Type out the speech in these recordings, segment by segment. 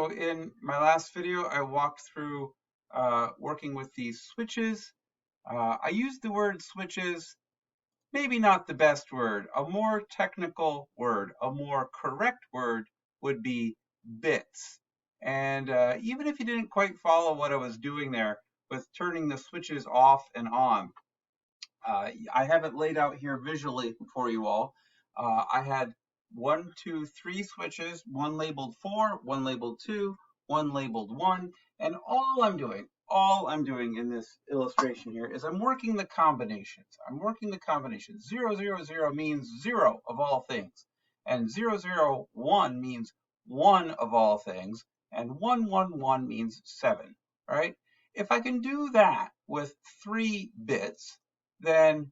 So in my last video, I walked through working with these switches. I used the word switches, maybe not the best word. A more technical word, a more correct word would be bits. And even if you didn't quite follow what I was doing there with turning the switches off and on, I have it laid out here visually for you all. I had 1, 2, 3 switches, one labeled 4, one labeled 2, one labeled 1, and all I'm doing in this illustration here is I'm working the combinations. I'm working the combinations. 0, 0, 0 means 0 of all things, and 0, 0, 1 means 1 of all things, and 1, 1, 1 means 7, right? If I can do that with 3 bits, then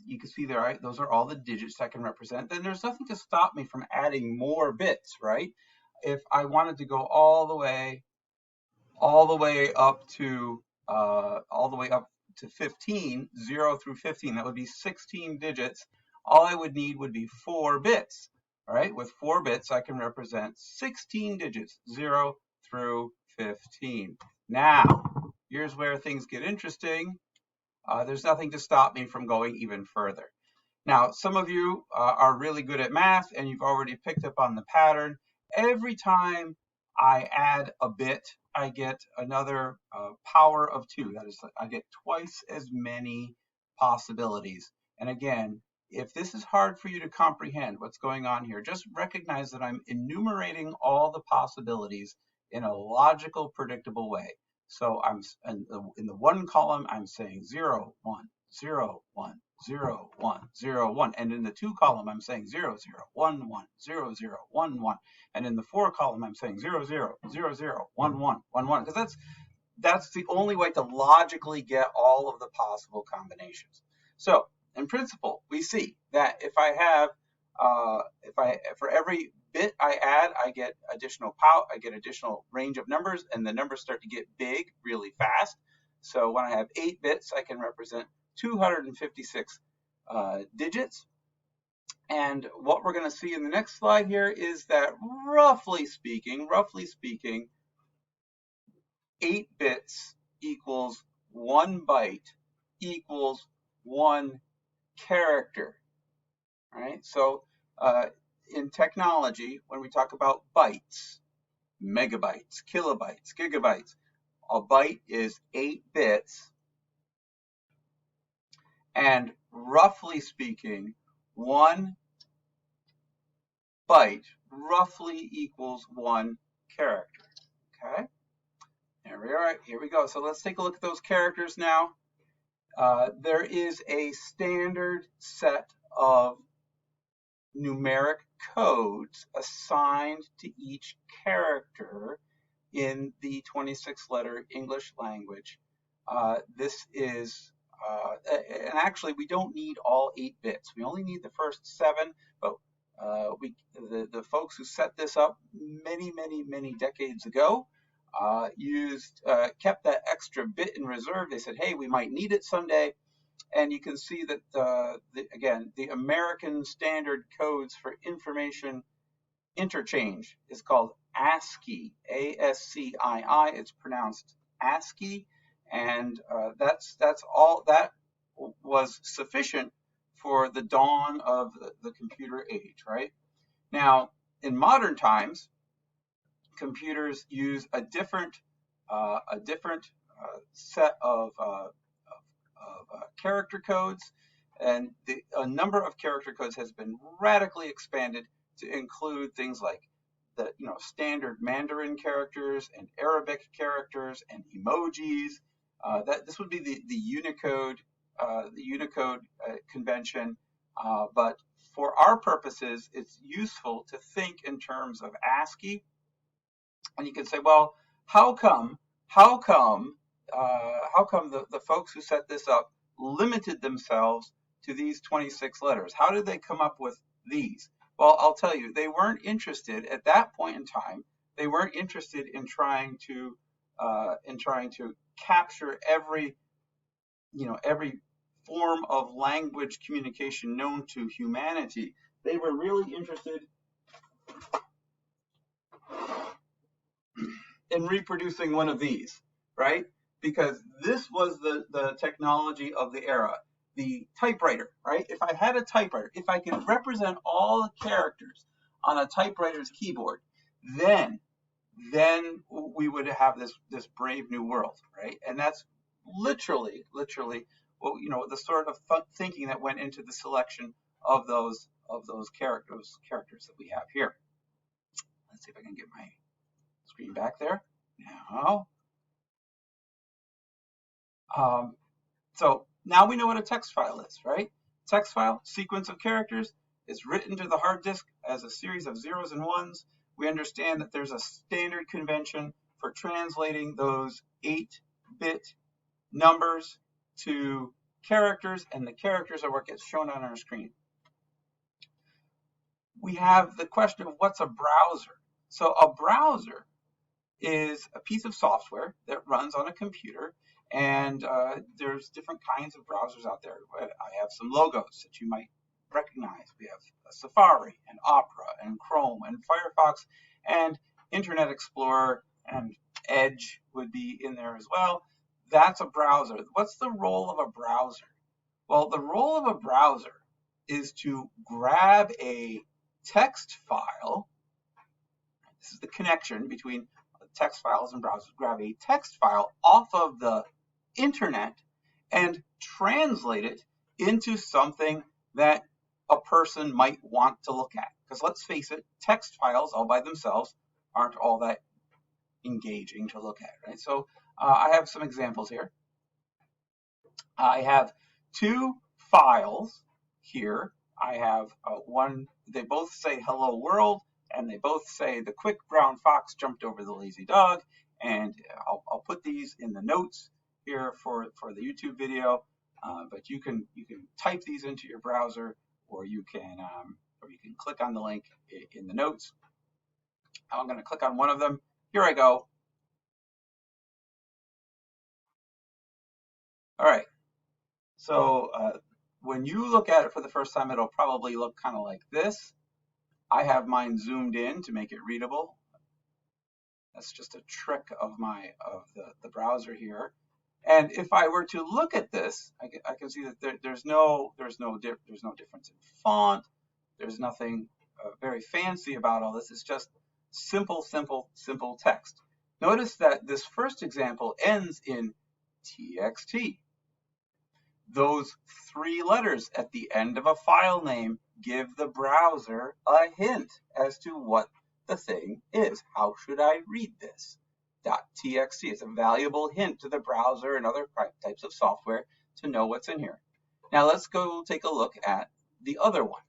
you can see there, right? Those are all the digits I can represent. Then there's nothing to stop me from adding more bits, right? If I wanted to go all the way up to 15, 0 through 15, that would be 16 digits. All I would need would be 4 bits. All right, with 4 bits, I can represent 16 digits, 0 through 15. Now, here's where things get interesting. There's nothing to stop me from going even further. Now, some of you are really good at math and you've already picked up on the pattern. Every time I add a bit, I get another power of 2. That is, I get twice as many possibilities. And again, if this is hard for you to comprehend what's going on here, just recognize that I'm enumerating all the possibilities in a logical, predictable way. So I'm in the 1 column, I'm saying 0, 1, 0, 1, 0, 1, 0, 1. And in the 2 column, I'm saying 0, 0, 1, 1, 0, 0, 1, 1. And in the 4 column, I'm saying 0, 0, 0, 0, 1, 1, 1, 1. Because that's the only way to logically get all of the possible combinations. So in principle, we see that if I have, for every bit I add, I get additional power, I get additional range of numbers, and the numbers start to get big really fast. So when I have 8 bits, I can represent 256 digits. And what we're going to see in the next slide here is that roughly speaking, 8 bits equals 1 byte equals 1 character, right? So in technology, when we talk about bytes, megabytes, kilobytes, gigabytes, a byte is 8 bits, and roughly speaking, 1 byte roughly equals 1 character, okay? There we are, here we go. So let's take a look at those characters now. There is a standard set of numeric codes assigned to each character in the 26-letter English language. This is, and actually we don't need all 8 bits. We only need the first 7, but the folks who set this up many decades ago kept that extra bit in reserve. They said, hey, we might need it someday. And you can see that, again, the American Standard Codes for Information Interchange is called ASCII, A-S-C-I-I. It's pronounced ASCII, and that's all. That was sufficient for the dawn of the computer age, right? Now, in modern times, computers use a different set of character codes, and a number of character codes has been radically expanded to include things like the standard Mandarin characters and Arabic characters and emojis. This would be the Unicode convention, but for our purposes, it's useful to think in terms of ASCII. And you can say, well, how come the folks who set this up limited themselves to these 26 letters? How did they come up with these? Well, I'll tell you, they weren't interested at that point in time. They weren't interested in trying to capture every form of language communication known to humanity. They were really interested in reproducing one of these, right? Because this was the technology of the era, the typewriter, right? If I had a typewriter, if I could represent all the characters on a typewriter's keyboard, then we would have this brave new world, right? And that's literally, well, the sort of thinking that went into the selection of those characters that we have here. Let's see if I can get my screen back there now. So now we know what a text file is, right? Text file, sequence of characters, is written to the hard disk as a series of zeros and ones. We understand that there's a standard convention for translating those 8-bit numbers to characters, and the characters are what gets shown on our screen. We have the question of what's a browser. So a browser is a piece of software that runs on a computer, and there's different kinds of browsers out there. I have some logos that you might recognize. We have Safari and Opera and Chrome and Firefox and Internet Explorer, and Edge would be in there as well. That's a browser. What's the role of a browser? Well, the role of a browser is to grab a text file. This is the connection between text files and browsers. Grab a text file off of the internet and translate it into something that a person might want to look at. Because let's face it, text files all by themselves aren't all that engaging to look at, right? So I have some examples here. I have two files here. I have one, they both say hello world, and they both say the quick brown fox jumped over the lazy dog. And I'll put these in the notes here for the YouTube video, but you can type these into your browser, or you can click on the link in the notes. I'm going to click on one of them. Here I go. All right. So when you look at it for the first time, it'll probably look kind of like this. I have mine zoomed in to make it readable. That's just a trick of the browser here. And if I were to look at this, I can see that there's no difference in font. There's nothing very fancy about all this. It's just simple text. Notice that this first example ends in TXT. Those 3 letters at the end of a file name give the browser a hint as to what the thing is. How should I read this? .txt is a valuable hint to the browser and other types of software to know what's in here. Now let's go take a look at the other one.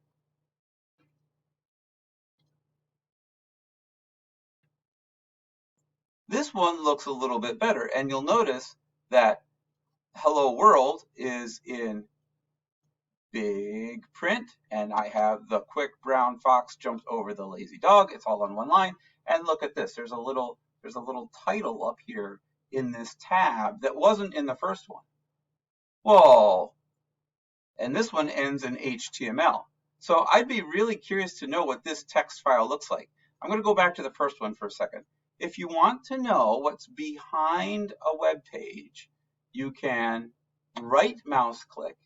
This one looks a little bit better, and you'll notice that hello world is in big print, and I have the quick brown fox jumped over the lazy dog. It's all on one line. And look at this. There's a little title up here in this tab that wasn't in the first one. Whoa. And this one ends in HTML. So I'd be really curious to know what this text file looks like. I'm going to go back to the first one for a second. If you want to know what's behind a web page, you can right mouse click.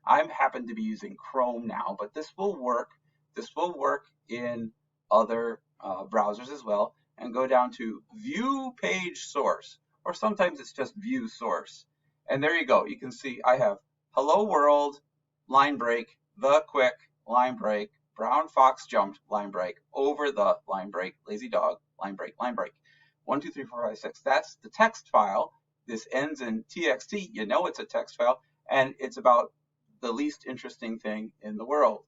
I happen to be using Chrome now, but this will work. This will work in other browsers as well, and go down to View Page Source, or sometimes it's just View Source. And there you go. You can see I have Hello World, line break, the quick, line break, brown fox jumped, line break, over the, line break, lazy dog, line break, line break. 1, 2, 3, 4, 5, 6. That's the text file. This ends in TXT. You know it's a text file, and it's about the least interesting thing in the world.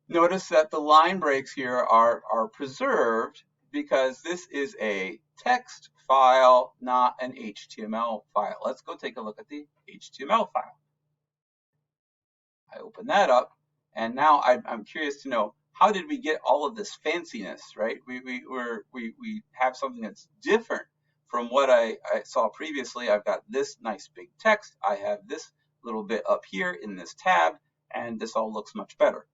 Notice that the line breaks here are preserved because this is a text file, not an HTML file. Let's go take a look at the HTML file. I open that up, and now I'm curious to know, how did we get all of this fanciness, right? We have something that's different from what I saw previously. I've got this nice big text. I have this little bit up here in this tab, and this all looks much better.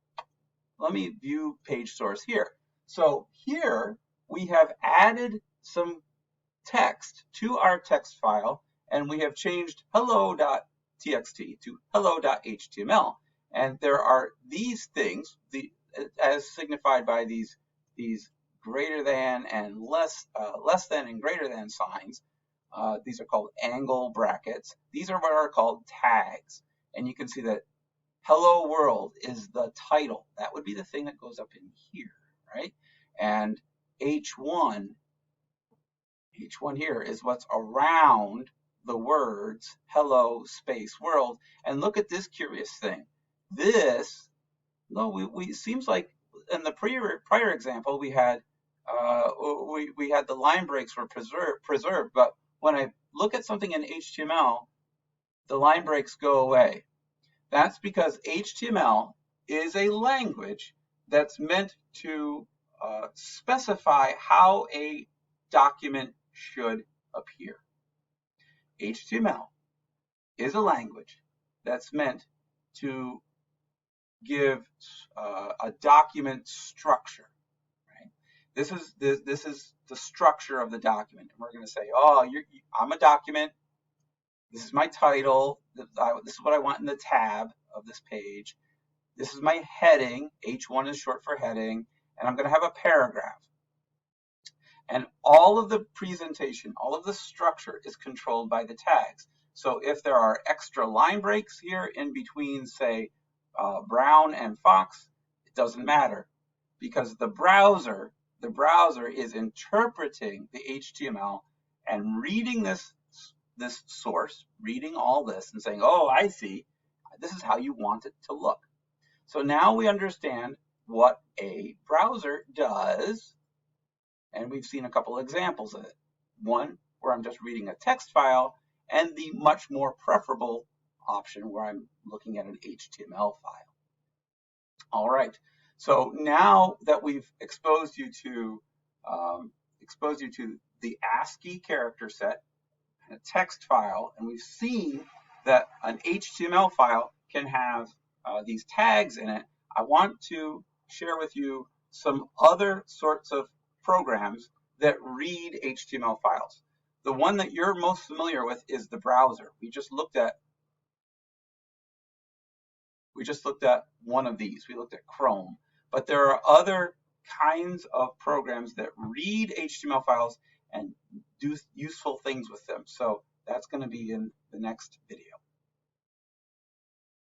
Let me view page source here. So here we have added some text to our text file, and we have changed hello.txt to hello.html. And there are these things, as signified by these greater than and less than and greater than signs. These are called angle brackets. These are what are called tags. And you can see that hello world is the title. That would be the thing that goes up in here, right? And H1 here is what's around the words hello space world. And look at this curious thing. This, no, we seems like in the prior example we had the line breaks were preserved, but when I look at something in HTML, the line breaks go away. That's because HTML is a language that's meant to specify how a document should appear. HTML is a language that's meant to give a document structure. Right? This is the structure of the document. And we're going to say, oh, I'm a document. This is my title. This is what I want in the tab of this page. This is my heading. H1 is short for heading. And I'm going to have a paragraph. And all of the presentation, all of the structure is controlled by the tags. So if there are extra line breaks here in between, say, Brown and Fox, it doesn't matter, because the browser is interpreting the HTML and reading this source, reading all this and saying, oh, I see, this is how you want it to look. So now we understand what a browser does, and we've seen a couple examples of it. One where I'm just reading a text file, and the much more preferable option where I'm looking at an HTML file. All right, so now that we've exposed you to the ASCII character set, a text file, and we've seen that an HTML file can have these tags in it, I want to share with you some other sorts of programs that read HTML files. The one that you're most familiar with is the browser. We just looked at one of these. We looked at Chrome, but there are other kinds of programs that read HTML files and do useful things with them. So that's going to be in the next video.